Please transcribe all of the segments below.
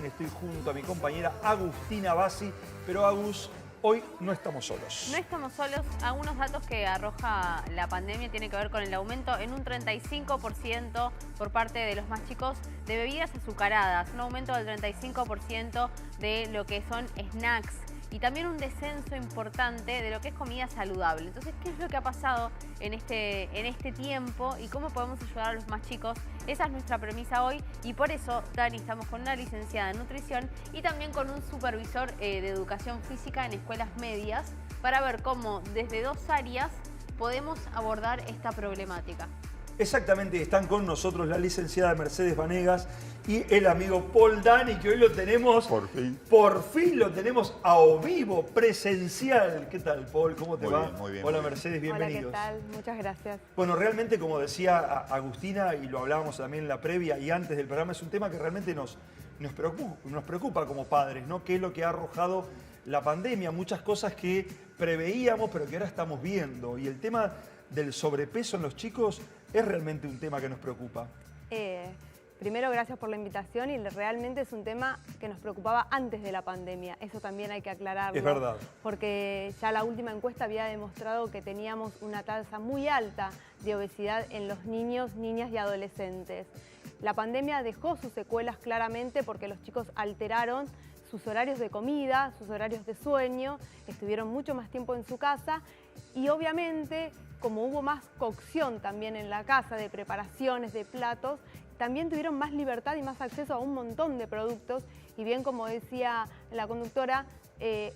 Magazine. Estoy junto a mi compañera Agustina Bassi. Pero Agus, hoy no estamos solos. No estamos solos. Algunos datos que arroja la pandemia tienen que ver con el aumento en un 35% por parte de los más chicos de bebidas azucaradas. Un aumento del 35% de lo que son snacks. Y también un descenso importante de lo que es comida saludable. Entonces, ¿qué es lo que ha pasado en este tiempo y cómo podemos ayudar a los más chicos? Esa es nuestra premisa hoy y por eso, Dani, estamos con una licenciada en nutrición y también con un supervisor de educación física en escuelas medias para ver cómo desde dos áreas podemos abordar esta problemática. Exactamente, están con nosotros la licenciada Mercedes Vanegas y el amigo Paul Dani, que hoy lo tenemos, por fin lo tenemos a vivo, presencial. ¿Qué tal, Paul? ¿Cómo te va? Muy bien. Hola, Mercedes, bienvenidos. Hola, ¿qué tal? Muchas gracias. Bueno, realmente, como decía Agustina, y lo hablábamos también en la previa y antes del programa, es un tema que realmente nos preocupa como padres, ¿no? ¿Qué es lo que ha arrojado la pandemia? Muchas cosas que preveíamos, pero que ahora estamos viendo. Y el tema del sobrepeso en los chicos es realmente un tema que nos preocupa. Primero, gracias por la invitación y realmente es un tema que nos preocupaba antes de la pandemia. Eso también hay que aclararlo. Es verdad. Porque ya la última encuesta había demostrado que teníamos una tasa muy alta de obesidad en los niños, niñas y adolescentes. La pandemia dejó sus secuelas claramente porque los chicos alteraron sus horarios de comida, sus horarios de sueño, estuvieron mucho más tiempo en su casa y obviamente, como hubo más cocción también en la casa, de preparaciones, de platos, también tuvieron más libertad y más acceso a un montón de productos y bien como decía la conductora,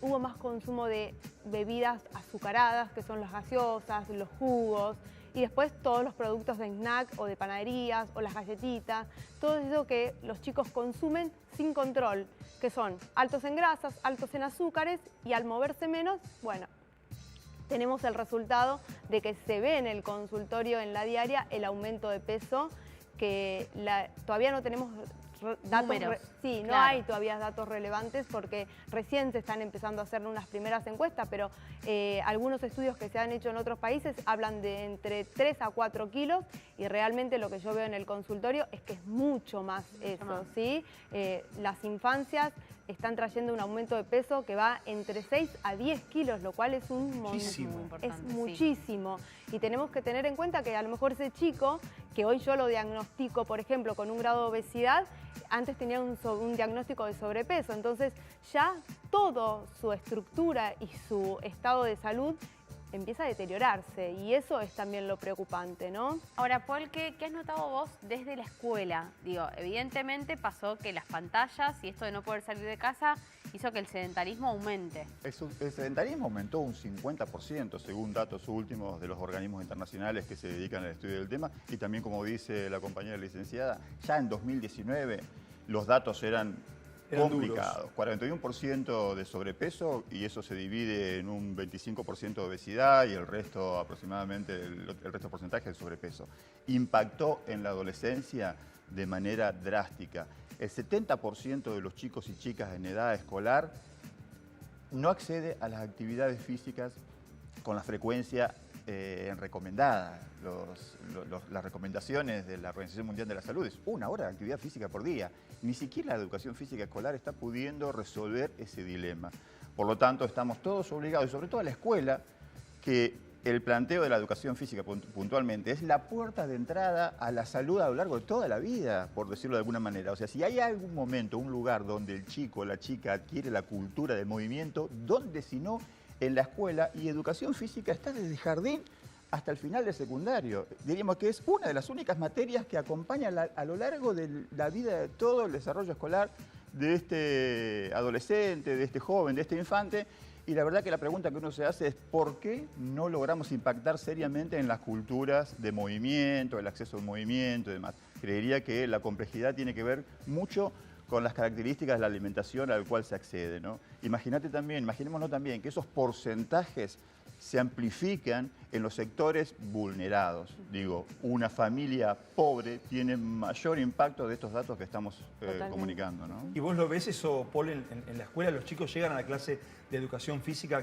hubo más consumo de bebidas azucaradas, que son las gaseosas, los jugos, y después todos los productos de snack o de panaderías o las galletitas, todo eso que los chicos consumen sin control, que son altos en grasas, altos en azúcares y al moverse menos, bueno, tenemos el resultado de que se ve en el consultorio, en la diaria, el aumento de peso, que todavía no tenemos datos. Sí, no hay todavía datos relevantes porque recién se están empezando a hacer unas primeras encuestas, pero algunos estudios que se han hecho en otros países hablan de entre 3 a 4 kilos y realmente lo que yo veo en el consultorio es que es mucho más eso, ¿sí? Las infancias están trayendo un aumento de peso que va entre 6 a 10 kilos, lo cual es un montón. Es muchísimo. Y tenemos que tener en cuenta que a lo mejor ese chico, que hoy yo lo diagnostico, por ejemplo, con un grado de obesidad, antes tenía un diagnóstico de sobrepeso. Entonces ya toda su estructura y su estado de salud empieza a deteriorarse y eso es también lo preocupante, ¿no? Ahora, Paul, ¿qué has notado vos desde la escuela? Digo, evidentemente pasó que las pantallas y esto de no poder salir de casa hizo que el sedentarismo aumente. El sedentarismo aumentó un 50% según datos últimos de los organismos internacionales que se dedican al estudio del tema y también, como dice la compañera licenciada, ya en 2019 los datos eran complicados. 41% de sobrepeso y eso se divide en un 25% de obesidad y el resto aproximadamente, el resto porcentaje de sobrepeso. Impactó en la adolescencia de manera drástica. El 70% de los chicos y chicas en edad escolar no accede a las actividades físicas con la frecuencia recomendada. Las recomendaciones de la Organización Mundial de la Salud es 1 hora de actividad física por día. Ni siquiera la educación física escolar está pudiendo resolver ese dilema. Por lo tanto, estamos todos obligados, y sobre todo a la escuela, que el planteo de la educación física puntualmente es la puerta de entrada a la salud a lo largo de toda la vida, por decirlo de alguna manera. O sea, si hay algún momento, un lugar donde el chico o la chica adquiere la cultura del movimiento, ¿dónde si no? En la escuela, y educación física está desde jardín hasta el final del secundario. Diríamos que es una de las únicas materias que acompaña a lo largo de la vida de todo el desarrollo escolar de este adolescente, de este joven, de este infante. Y la verdad que la pregunta que uno se hace es ¿por qué no logramos impactar seriamente en las culturas de movimiento, el acceso al movimiento y demás? Creería que la complejidad tiene que ver mucho con las características de la alimentación al cual se accede, ¿no? Imaginémonos también que esos porcentajes se amplifican en los sectores vulnerados. Digo, una familia pobre tiene mayor impacto de estos datos que estamos comunicando, ¿no? ¿Y vos lo ves eso, Paul, en la escuela? ¿Los chicos llegan a la clase de educación física?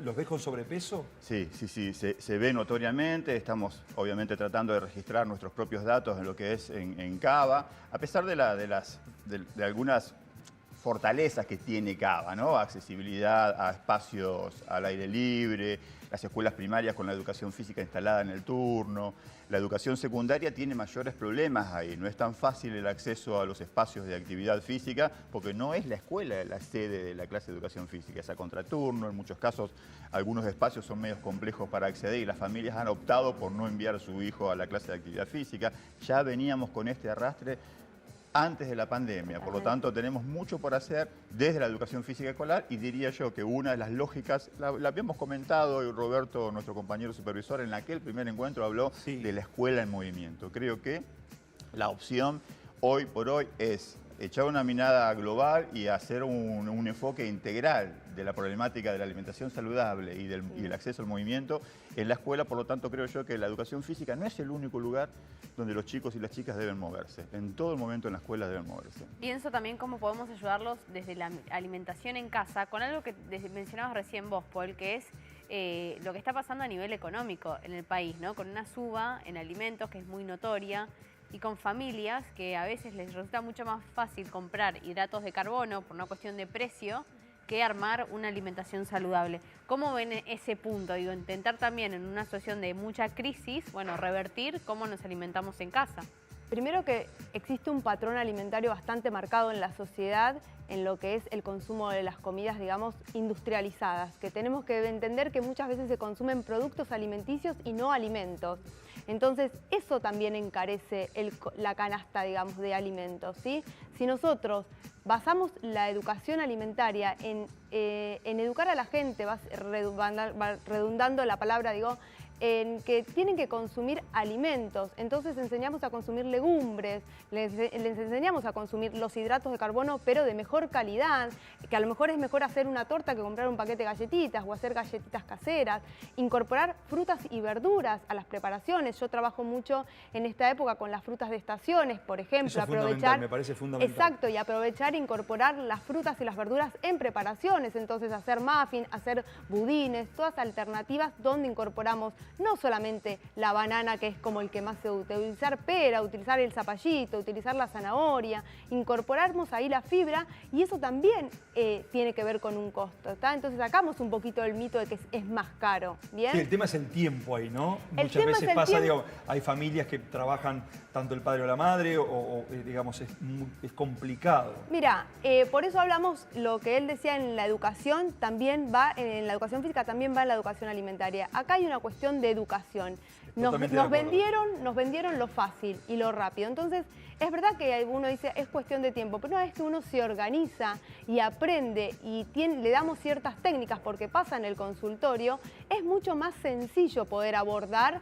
¿Los ves con sobrepeso? Sí, se ve notoriamente. Estamos obviamente tratando de registrar nuestros propios datos en lo que es en CABA. A pesar de algunas fortalezas que tiene Cava, ¿no? Accesibilidad a espacios al aire libre, las escuelas primarias con la educación física instalada en el turno. La educación secundaria tiene mayores problemas ahí. No es tan fácil el acceso a los espacios de actividad física porque no es la escuela la sede de la clase de educación física. Es a contraturno. En muchos casos, algunos espacios son medios complejos para acceder y las familias han optado por no enviar a su hijo a la clase de actividad física. Ya veníamos con este arrastre antes de la pandemia. Por lo tanto, tenemos mucho por hacer desde la educación física escolar y diría yo que una de las lógicas, la habíamos comentado y Roberto, nuestro compañero supervisor, en aquel primer encuentro habló de la escuela en movimiento. Creo que la opción hoy por hoy es echar una mirada global y hacer un enfoque integral de la problemática de la alimentación saludable y el acceso al movimiento en la escuela. Por lo tanto, creo yo que la educación física no es el único lugar donde los chicos y las chicas deben moverse. En todo el momento en la escuela deben moverse. Pienso también cómo podemos ayudarlos desde la alimentación en casa, con algo que mencionabas recién vos, Paul, que es lo que está pasando a nivel económico en el país, ¿no? Con una suba en alimentos que es muy notoria, y con familias que a veces les resulta mucho más fácil comprar hidratos de carbono por una cuestión de precio que armar una alimentación saludable. ¿Cómo ven ese punto? Digo, intentar también en una situación de mucha crisis, bueno, revertir cómo nos alimentamos en casa. Primero que existe un patrón alimentario bastante marcado en la sociedad en lo que es el consumo de las comidas, digamos, industrializadas, que tenemos que entender que muchas veces se consumen productos alimenticios y no alimentos. Entonces, eso también encarece la canasta, digamos, de alimentos, ¿sí? Si nosotros basamos la educación alimentaria en educar a la gente, va redundando la palabra, digo, en que tienen que consumir alimentos. Entonces enseñamos a consumir legumbres, les enseñamos a consumir los hidratos de carbono, pero de mejor calidad, que a lo mejor es mejor hacer una torta que comprar un paquete de galletitas o hacer galletitas caseras, incorporar frutas y verduras a las preparaciones. Yo trabajo mucho en esta época con las frutas de estaciones, por ejemplo. Eso es fundamental, me parece fundamental. Exacto, y aprovechar e incorporar las frutas y las verduras en preparaciones. Entonces hacer muffins, hacer budines, todas alternativas donde incorporamos no solamente la banana, que es como el que más se usa, utilizar pera, utilizar el zapallito, utilizar la zanahoria, incorporamos ahí la fibra y eso también tiene que ver con un costo, ¿está? Entonces sacamos un poquito del mito de que es más caro, ¿bien? Sí, el tema es el tiempo ahí, ¿no? Muchas veces pasa, digo, hay familias que trabajan tanto el padre o la madre digamos, es complicado. Mira, por eso hablamos lo que él decía en la educación, también va en la educación física, también va en la educación alimentaria. Acá hay una cuestión de educación. Nos vendieron lo fácil y lo rápido. Entonces, es verdad que uno dice es cuestión de tiempo, pero una vez que uno se organiza y aprende y le damos ciertas técnicas porque pasa en el consultorio, es mucho más sencillo poder abordar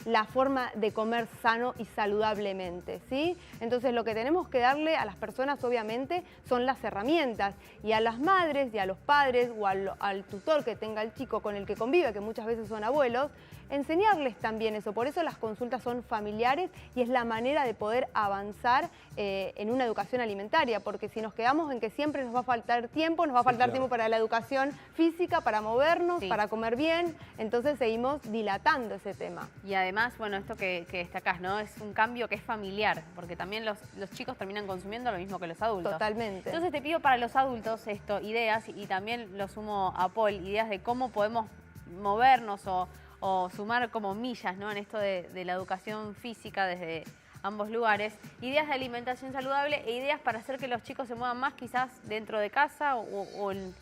la forma de comer sano y saludablemente, ¿sí? Entonces, lo que tenemos que darle a las personas, obviamente, son las herramientas. Y a las madres y a los padres o al tutor que tenga el chico con el que convive, que muchas veces son abuelos, enseñarles también eso. Por eso las consultas son familiares y es la manera de poder avanzar en una educación alimentaria, porque si nos quedamos en que siempre nos va a faltar tiempo, nos va a faltar tiempo para la educación física, para movernos, para comer bien, entonces seguimos dilatando ese tema. Y además, bueno, esto que destacás, ¿no? Es un cambio que es familiar, porque también los chicos terminan consumiendo lo mismo que los adultos. Totalmente. Entonces te pido para los adultos ideas, y también lo sumo a Paul, ideas de cómo podemos movernos o sumar como millas, ¿no? En esto de la educación física desde ambos lugares, ideas de alimentación saludable e ideas para hacer que los chicos se muevan más quizás dentro de casa o en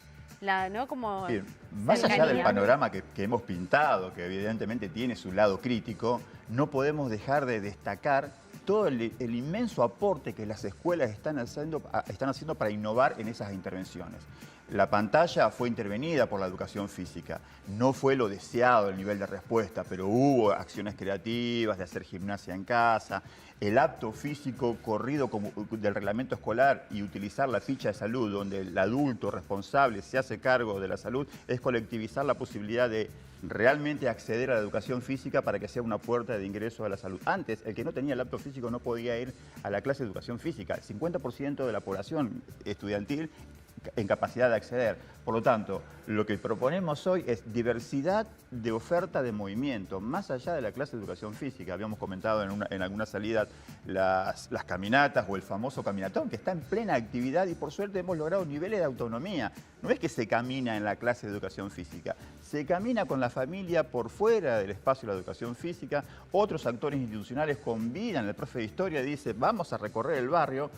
¿no? Como bien, más allá del panorama que hemos pintado, que evidentemente tiene su lado crítico, no podemos dejar de destacar todo el inmenso aporte que las escuelas están haciendo para innovar en esas intervenciones. La pantalla fue intervenida por la educación física. No fue lo deseado el nivel de respuesta, pero hubo acciones creativas de hacer gimnasia en casa, el acto físico corrido del reglamento escolar y utilizar la ficha de salud, donde el adulto responsable se hace cargo de la salud, es colectivizar la posibilidad de realmente acceder a la educación física para que sea una puerta de ingreso a la salud. Antes, el que no tenía el apto físico no podía ir a la clase de educación física. El 50% de la población estudiantil en capacidad de acceder. Por lo tanto, lo que proponemos hoy es diversidad de oferta de movimiento, más allá de la clase de educación física. Habíamos comentado en algunas salidas las caminatas o el famoso caminatón, que está en plena actividad y por suerte hemos logrado niveles de autonomía. No es que se camina en la clase de educación física, se camina con la familia por fuera del espacio de la educación física. Otros actores institucionales convidan, el profe de historia dice, vamos a recorrer el barrio,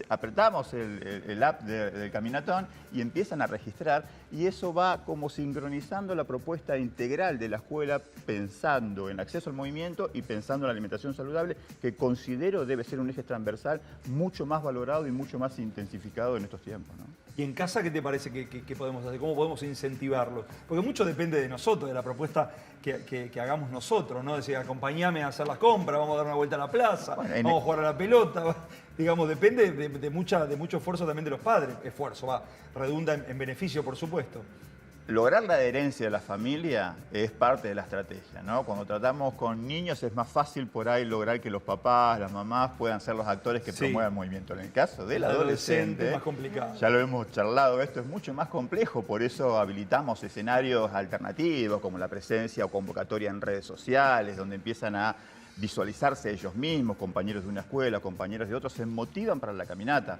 apretamos el app del caminatón y empiezan a registrar. Y eso va como sincronizando la propuesta integral de la escuela, pensando en acceso al movimiento y pensando en la alimentación saludable, que considero debe ser un eje transversal mucho más valorado y mucho más intensificado en estos tiempos, ¿no? ¿Y en casa qué te parece que podemos hacer? ¿Cómo podemos incentivarlo? Porque mucho depende de nosotros, de la propuesta que hagamos nosotros, ¿no? Decir, acompáñame a hacer las compras, vamos a dar una vuelta a la plaza, bueno, vamos a jugar a la pelota. Digamos, depende de mucho esfuerzo también de los padres. Esfuerzo, redunda en beneficio, por supuesto. Lograr la adherencia de la familia es parte de la estrategia, ¿no? Cuando tratamos con niños es más fácil por ahí lograr que los papás, las mamás puedan ser los actores que promuevan el movimiento. En el caso del adolescente, es más complicado. Ya lo hemos charlado, esto es mucho más complejo, por eso habilitamos escenarios alternativos como la presencia o convocatoria en redes sociales, donde empiezan a visualizarse ellos mismos, compañeros de una escuela, compañeros de otros, se motivan para la caminata.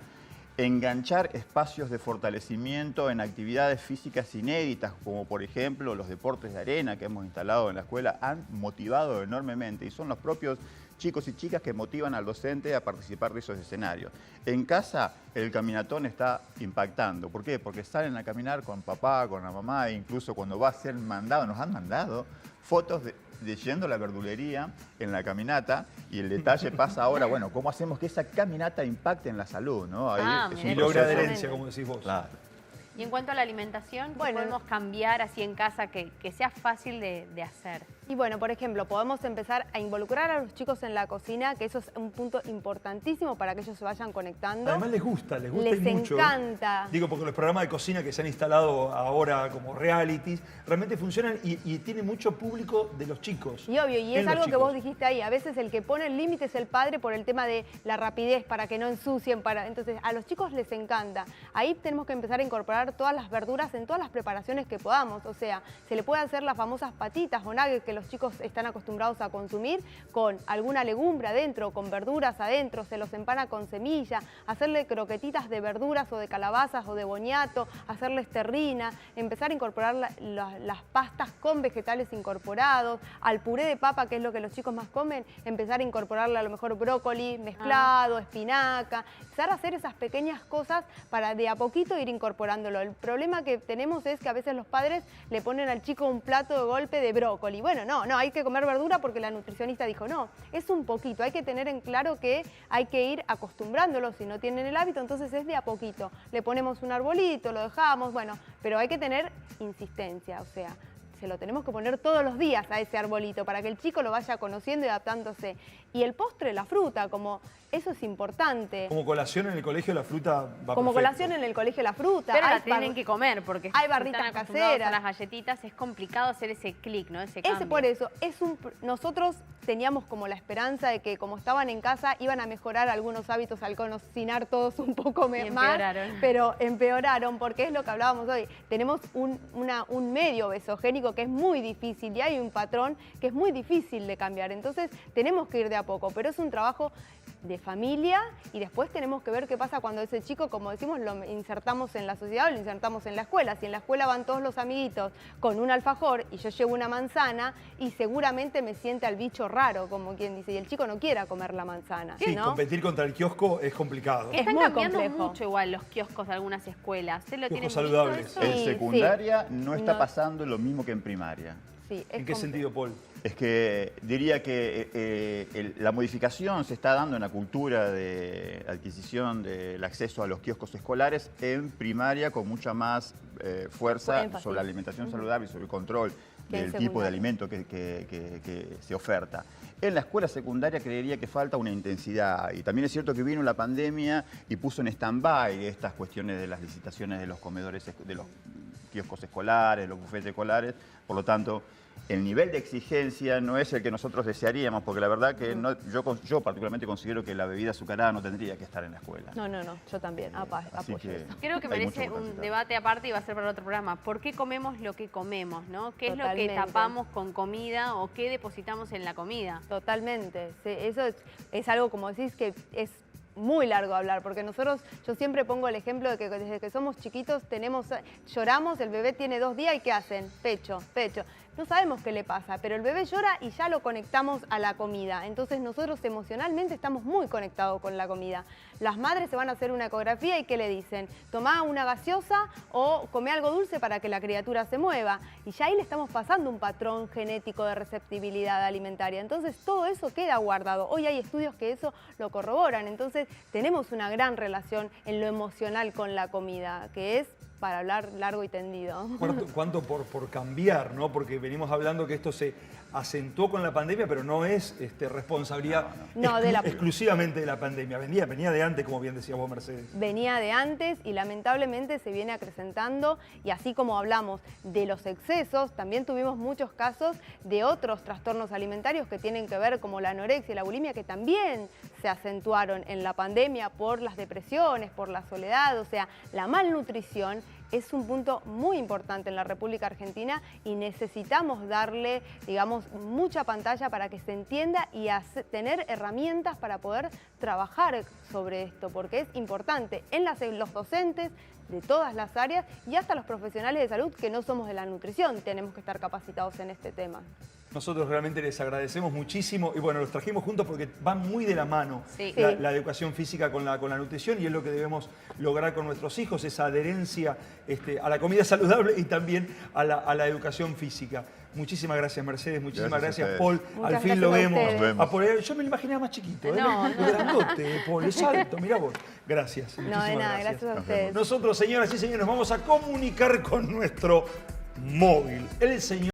Enganchar espacios de fortalecimiento en actividades físicas inéditas, como por ejemplo los deportes de arena que hemos instalado en la escuela, han motivado enormemente y son los propios chicos y chicas que motivan al docente a participar de esos escenarios. En casa el caminatón está impactando. ¿Por qué? Porque salen a caminar con papá, con la mamá, e incluso cuando va a ser mandado, nos han mandado fotos de yendo a la verdulería en la caminata, y el detalle pasa ahora, bueno, ¿cómo hacemos que esa caminata impacte en la salud, ¿no? Ahí Y logra adherencia, como decís vos. Claro. Y en cuanto a la alimentación, ¿qué Bueno, podemos cambiar así en casa que sea fácil de hacer? Y bueno, por ejemplo, podemos empezar a involucrar a los chicos en la cocina, que eso es un punto importantísimo para que ellos se vayan conectando. Además les gusta Les y mucho. encanta. Digo, porque los programas de cocina que se han instalado ahora como realities, realmente funcionan y tienen mucho público de los chicos. Y obvio, y en es los algo que chicos. vos dijiste ahí, a veces el que pone el límite es el padre por el tema de la rapidez, para que no ensucien, entonces a los chicos les encanta. Ahí tenemos que empezar a incorporar todas las verduras en todas las preparaciones que podamos, o sea, se le puede hacer las famosas patitas o nuggets que los chicos están acostumbrados a consumir con alguna legumbre adentro, con verduras adentro, se los empana con semilla, hacerle croquetitas de verduras o de calabazas o de boniato, hacerles terrina, empezar a incorporar las pastas con vegetales incorporados, al puré de papa, que es lo que los chicos más comen, empezar a incorporarle a lo mejor brócoli mezclado, espinaca, empezar a hacer esas pequeñas cosas para de a poquito ir incorporándolo. El problema que tenemos es que a veces los padres le ponen al chico un plato de golpe de brócoli. Bueno, no, hay que comer verdura porque la nutricionista dijo, no, es un poquito, hay que tener en claro que hay que ir acostumbrándolo, si no tienen el hábito, entonces es de a poquito. Le ponemos un arbolito, lo dejamos, bueno, pero hay que tener insistencia, o sea, se lo tenemos que poner todos los días a ese arbolito para que el chico lo vaya conociendo y adaptándose. Y el postre, la fruta, como eso es importante. Como colación en el colegio la fruta va Como perfecto. colación en el colegio la fruta. Pero la Hay tienen que comer, porque hay si barritas están acostumbrados caseras. a las galletitas, es complicado hacer ese clic, ¿no? Ese cambio. Por eso, nosotros teníamos como la esperanza de que como estaban en casa iban a mejorar algunos hábitos al cocinar todos un poco más, empeoraron. pero empeoraron porque es lo que hablábamos hoy. Tenemos un medio besogénico que es muy difícil y hay un patrón que es muy difícil de cambiar. Entonces tenemos que ir de a poco, pero es un trabajo de familia y después tenemos que ver qué pasa cuando ese chico, como decimos, lo insertamos en la sociedad o lo insertamos en la escuela. Si en la escuela van todos los amiguitos con un alfajor y yo llevo una manzana y seguramente me siente al bicho raro, como quien dice, y el chico no quiera comer la manzana. Sí, ¿no? competir contra el kiosco es complicado. Es Están muy cambiando complejo. mucho igual los kioscos de algunas escuelas. ¿Se lo tienen Kioscos saludables. visto eso? En Sí, secundaria no está No. pasando lo mismo que en primaria. Sí, es ¿En qué complejo. sentido, Paul? Es que diría que la modificación se está dando en la cultura de adquisición del acceso a los kioscos escolares en primaria con mucha más fuerza Énfasis. sobre la alimentación saludable y sobre el control Que en del tipo de secundaria. alimento que se oferta. En la escuela secundaria creería que falta una intensidad y también es cierto que vino la pandemia y puso en stand-by estas cuestiones de las licitaciones de los comedores, de los kioscos escolares, los bufetes escolares. Por lo tanto, el nivel de exigencia no es el que nosotros desearíamos, porque la verdad que yo particularmente considero que la bebida azucarada no tendría que estar en la escuela. No, yo también apoyo eso. Creo que merece un debate aparte y va a ser para otro programa. ¿Por qué comemos lo que comemos, no? ¿Qué es lo que tapamos con comida o qué depositamos en la comida? Totalmente. Sí, eso es algo, como decís, que es muy largo hablar, porque yo siempre pongo el ejemplo de que desde que somos chiquitos lloramos, el bebé tiene 2 días y ¿qué hacen? Pecho. No sabemos qué le pasa, pero el bebé llora y ya lo conectamos a la comida. Entonces nosotros emocionalmente estamos muy conectados con la comida. Las madres se van a hacer una ecografía y ¿qué le dicen? Tomá una gaseosa o comé algo dulce para que la criatura se mueva. Y ya ahí le estamos pasando un patrón genético de receptibilidad alimentaria. Entonces todo eso queda guardado. Hoy hay estudios que eso lo corroboran. Entonces tenemos una gran relación en lo emocional con la comida, que es para hablar largo y tendido. ¿Cuánto por cambiar, ¿no? Porque venimos hablando que esto se acentuó con la pandemia, pero no es responsabilidad exclusivamente de la pandemia. Venía de antes, como bien decías vos, Mercedes. Venía de antes y lamentablemente se viene acrecentando, y así como hablamos de los excesos, también tuvimos muchos casos de otros trastornos alimentarios que tienen que ver, como la anorexia y la bulimia, que también se acentuaron en la pandemia por las depresiones, por la soledad. O sea, la malnutrición es un punto muy importante en la República Argentina y necesitamos darle, digamos, mucha pantalla para que se entienda y tener herramientas para poder trabajar sobre esto, porque es importante en los docentes de todas las áreas y hasta los profesionales de salud que no somos de la nutrición tenemos que estar capacitados en este tema. Nosotros realmente les agradecemos muchísimo y bueno, los trajimos juntos porque van muy de la mano la educación física con la nutrición, y es lo que debemos lograr con nuestros hijos, esa adherencia a la comida saludable y también a la educación física. Muchísimas gracias, Mercedes, muchísimas gracias Paul. Al fin lo vemos. Yo me lo imaginaba más chiquito, lo grandote, Paul, es alto, mirá vos. Gracias. No, de nada, gracias a ustedes. Nosotros, señoras y señores, nos vamos a comunicar con nuestro móvil. El señor